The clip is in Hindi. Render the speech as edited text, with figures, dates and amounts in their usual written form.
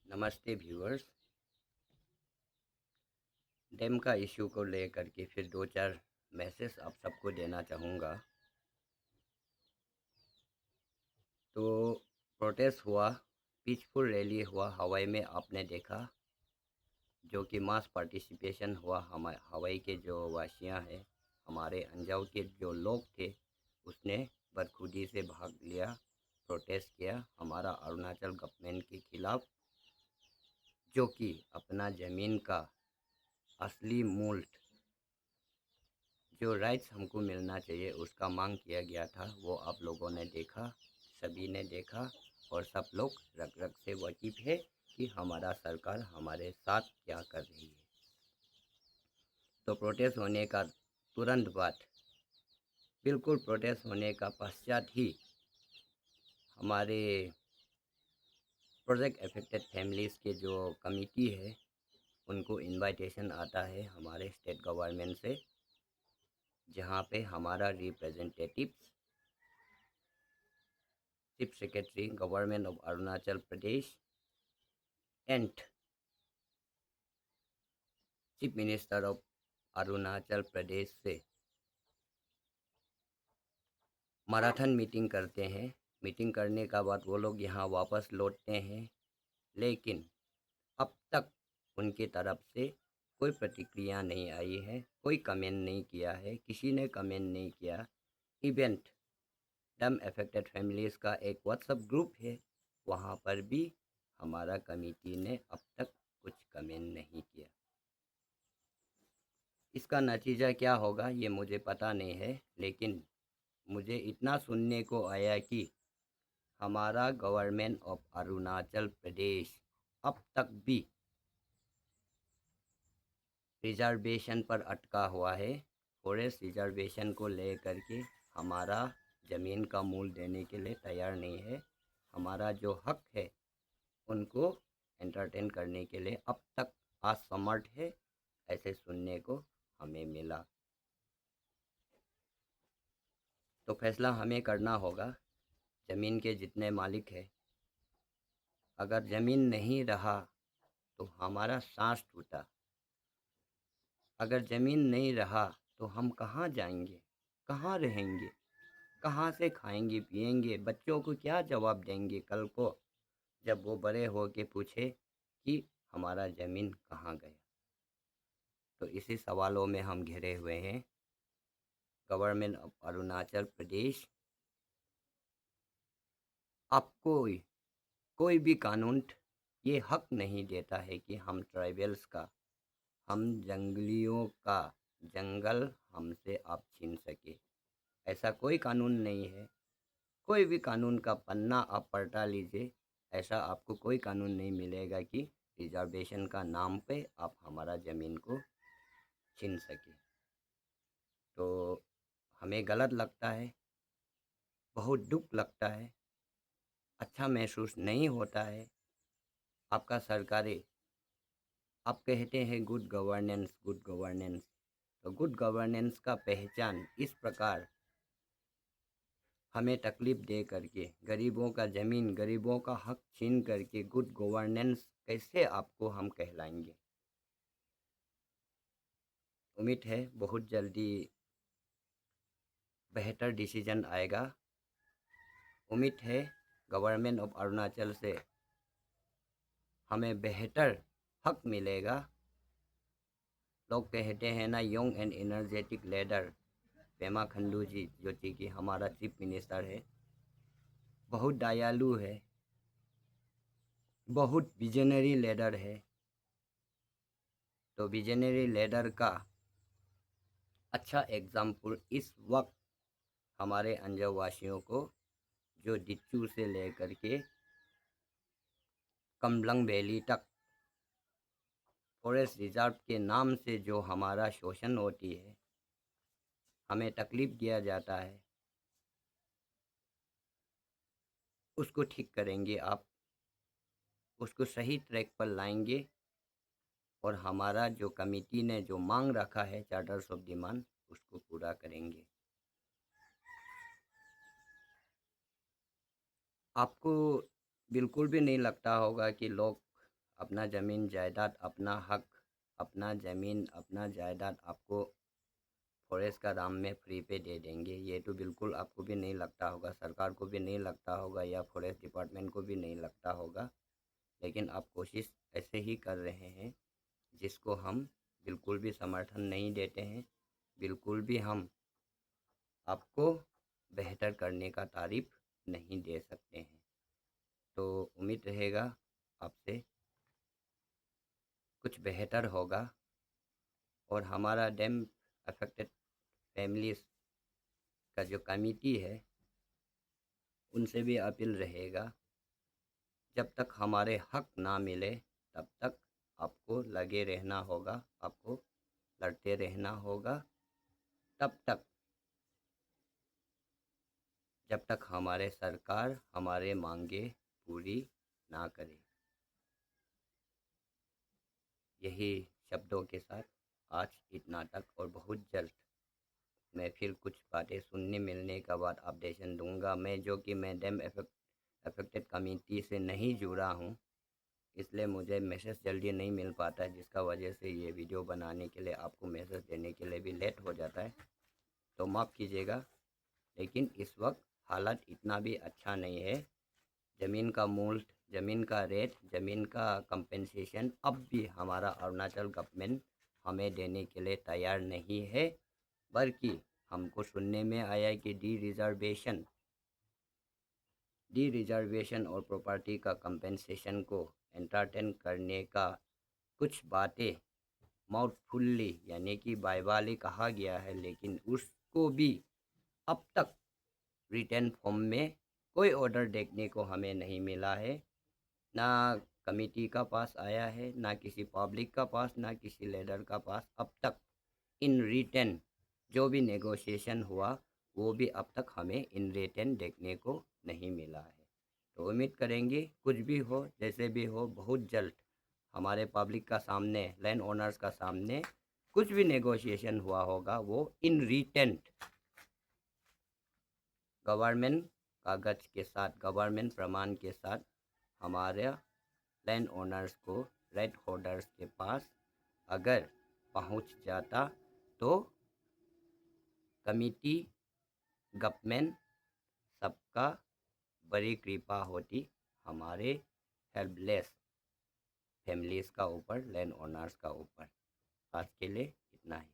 नमस्ते व्यूअर्स। डैम का इशू को लेकर के फिर दो चार मैसेज आप सबको देना चाहूँगा। तो प्रोटेस्ट हुआ, पीसफुल रैली हुआ हवाई में, आपने देखा, जो कि मास पार्टिसिपेशन हुआ। हम हवाई के जो वासियाँ हैं, हमारे अंजाव के जो लोग थे, उसने बदखुदी से भाग लिया, प्रोटेस्ट किया हमारा अरुणाचल गवर्नमेंट के खिलाफ़, जो कि अपना ज़मीन का असली मूल्य, जो राइट्स हमको मिलना चाहिए, उसका मांग किया गया था। वो आप लोगों ने देखा, सभी ने देखा, और सब लोग रग रग से वाकिफ है कि हमारा सरकार हमारे साथ क्या कर रही है। तो प्रोटेस्ट होने का तुरंत बाद, बिल्कुल प्रोटेस्ट होने का पश्चात ही, हमारे प्रोजेक्ट अफेक्टेड फैमिलीज़ के जो कमिटी है, उनको इनविटेशन आता है हमारे स्टेट गवर्नमेंट से, जहाँ पे हमारा representative chief secretary government of Arunachal Pradesh and chief minister of Arunachal Pradesh से मैराथन मीटिंग करते हैं। मीटिंग करने का बाद वो लोग यहाँ वापस लौटते हैं, लेकिन अब तक उनकी तरफ से कोई प्रतिक्रिया नहीं आई है, कोई कमेंट नहीं किया है, किसी ने कमेंट नहीं किया। इवेंट डैम अफेक्टेड फैमिलीज़ का एक व्हाट्सएप ग्रुप है, वहाँ पर भी हमारा कमेटी ने अब तक कुछ कमेंट नहीं किया। इसका नतीजा क्या होगा ये मुझे पता नहीं है, लेकिन मुझे इतना सुनने को आया कि हमारा गवर्नमेंट ऑफ अरुणाचल प्रदेश अब तक भी रिजर्वेशन पर अटका हुआ है। फॉरेस्ट रिजर्वेशन को लेकर के हमारा ज़मीन का मूल्य देने के लिए तैयार नहीं है। हमारा जो हक है उनको एंटरटेन करने के लिए अब तक असमर्थ है, ऐसे सुनने को हमें मिला। तो फैसला हमें करना होगा। ज़मीन के जितने मालिक हैं, अगर ज़मीन नहीं रहा तो हमारा सांस टूटा। अगर ज़मीन नहीं रहा तो हम कहाँ जाएंगे, कहाँ रहेंगे, कहाँ से खाएंगे पिएंगे, बच्चों को क्या जवाब देंगे कल को जब वो बड़े हो के पूछे कि हमारा ज़मीन कहाँ गया। तो इसी सवालों में हम घिरे हुए हैं। गवर्नमेंट ऑफ अरुणाचल प्रदेश, आपको कोई भी कानून ये हक नहीं देता है कि हम ट्राइबल्स का, हम जंगलियों का जंगल हमसे आप छीन सके। ऐसा कोई कानून नहीं है। कोई भी कानून का पन्ना आप पलटा लीजिए, ऐसा आपको कोई कानून नहीं मिलेगा कि रिजर्वेशन का नाम पे आप हमारा ज़मीन को छीन सके। तो हमें गलत लगता है, बहुत दुख लगता है, अच्छा महसूस नहीं होता है। आपका सरकारें, आप कहते हैं गुड गवर्नेंस, गुड गवर्नेंस। तो गुड गवर्नेंस का पहचान इस प्रकार हमें तकलीफ़ दे करके, गरीबों का ज़मीन, गरीबों का हक छीन करके गुड गवर्नेंस कैसे आपको हम कहलाएंगे। उम्मीद है बहुत जल्दी बेहतर डिसीजन आएगा। उम्मीद है गवर्नमेंट ऑफ अरुणाचल से हमें बेहतर हक मिलेगा। लोग कहते हैं ना, young and energetic leader Pema Khandu ji, जो कि हमारा चीफ मिनिस्टर है, बहुत दयालु है, बहुत विजनरी लीडर है। तो विजनरी लीडर का अच्छा एग्जाम्पल इस वक्त हमारे अंजाव वासियों को, जो डिच्चू से लेकर के कमलंग वैली तक फॉरेस्ट रिजर्व के नाम से जो हमारा शोषण होती है, हमें तकलीफ़ दिया जाता है, उसको ठीक करेंगे आप, उसको सही ट्रैक पर लाएंगे, और हमारा जो कमेटी ने जो मांग रखा है चार्टर्स ऑफ डिमांड, उसको पूरा करेंगे। आपको बिल्कुल भी नहीं लगता होगा कि लोग अपना ज़मीन जायदाद, अपना हक, अपना ज़मीन, अपना जायदाद आपको फॉरेस्ट का दाम में फ्री पे दे देंगे। ये तो बिल्कुल आपको भी नहीं लगता होगा, सरकार को भी नहीं लगता होगा, या फॉरेस्ट डिपार्टमेंट को भी नहीं लगता होगा, लेकिन आप कोशिश ऐसे ही कर रहे हैं, जिसको हम बिल्कुल भी समर्थन नहीं देते हैं। बिल्कुल भी हम आपको बेहतर करने का तारीफ नहीं दे सकते हैं। तो उम्मीद रहेगा आपसे कुछ बेहतर होगा, और हमारा डैम अफेक्टेड फैमिलीज़ का जो कमिटी है, उनसे भी अपील रहेगा, जब तक हमारे हक ना मिले तब तक आपको लगे रहना होगा, आपको लड़ते रहना होगा, तब तक जब तक हमारे सरकार हमारे मांगे पूरी ना करे। यही शब्दों के साथ आज इतना तक, और बहुत जल्द मैं फिर कुछ बातें सुनने मिलने का बाद अपडेशन दूंगा। मैं डैम अफेक्टेड कमेटी से नहीं जुड़ा हूँ, इसलिए मुझे मैसेज जल्दी नहीं मिल पाता है, जिसका वजह से ये वीडियो बनाने के लिए आपको मैसेज देने के लिए भी लेट हो जाता है, तो माफ़ कीजिएगा। लेकिन इस वक्त हालत इतना भी अच्छा नहीं है। ज़मीन का मूल्य, ज़मीन का रेट, ज़मीन का कंपेंसेशन अब भी हमारा अरुणाचल गवर्नमेंट हमें देने के लिए तैयार नहीं है, बल्कि हमको सुनने में आया है कि डी रिजर्वेशन और प्रॉपर्टी का कंपेंसेशन को एंटरटेन करने का कुछ बातें माउथफुल्ली यानी कि बाइबाली कहा गया है, लेकिन उसको भी अब तक रिटर्न फॉर्म में कोई ऑर्डर देखने को हमें नहीं मिला है। ना कमेटी का पास आया है, ना किसी पब्लिक का पास, ना किसी लीडर का पास अब तक इन रिटर्न जो भी नेगोशिएशन हुआ, वो भी अब तक हमें इन रिटर्न देखने को नहीं मिला है। तो उम्मीद करेंगे कुछ भी हो, जैसे भी हो, बहुत जल्द हमारे पब्लिक का सामने, लैंड ओनर्स का सामने कुछ भी नेगोशिएशन हुआ होगा, वो इन रिटर्न गवर्नमेंट कागज के साथ, गवर्नमेंट प्रमाण के साथ हमारे लैंड ओनर्स को, राइट होल्डर्स के पास अगर पहुंच जाता, तो कमिटी, गवर्नमेंट सबका बड़ी कृपा होती हमारे हेल्पलेस फैमिलीज़ का ऊपर, लैंड ओनर्स का ऊपर। आज के लिए इतना ही।